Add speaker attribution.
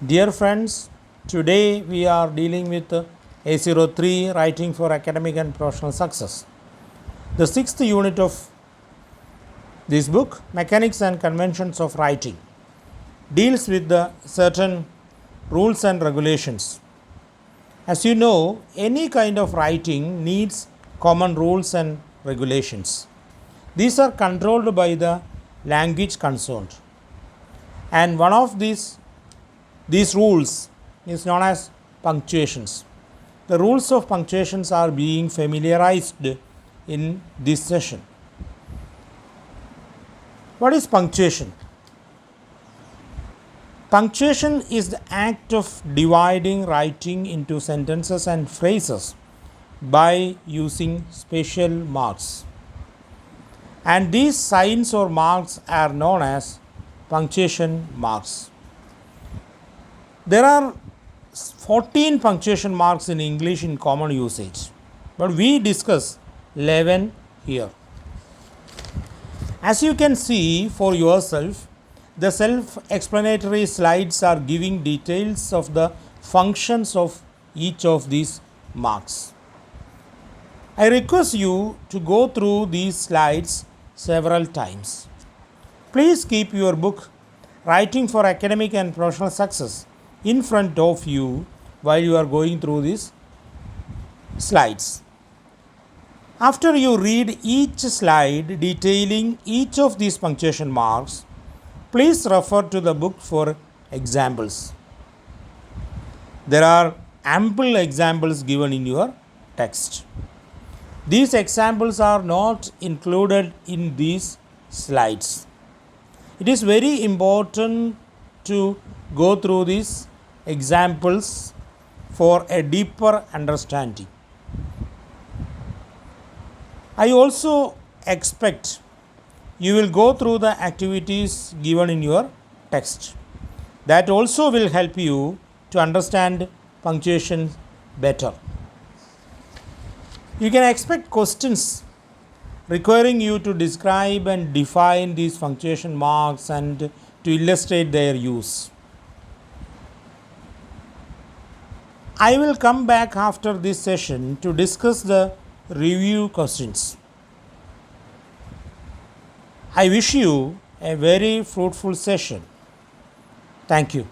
Speaker 1: Dear friends, today we are dealing with A03 Writing for Academic and Professional Success. The sixth unit of this book, Mechanics and Conventions of Writing, deals with the certain rules and regulations. As you know, any kind of writing needs common rules and regulations. These are controlled by the language concerned. And one of these rules is known as punctuations. The rules of punctuations are being familiarized in this session. What is punctuation? Punctuation is the act of dividing writing into sentences and phrases by using special marks. And these signs or marks are known as punctuation marks. There are 14 punctuation marks in English in common usage, but we discuss 11 here. As you can see for yourself, the self-explanatory slides are giving details of the functions of each of these marks. I request you to go through these slides several times. Please keep your book Writing for Academic and Professional Success in front of you while you are going through these slides. After you read each slide detailing each of these punctuation marks, please refer to the book for examples. There are ample examples given in your text. These examples are not included in these slides. It is very important to go through these examples for a deeper understanding. I also expect you will go through the activities given in your text. That also will help you to understand punctuation better. You can expect questions requiring you to describe and define these punctuation marks and to illustrate their use. I will come back after this session to discuss the review questions. I wish you a very fruitful session. Thank you.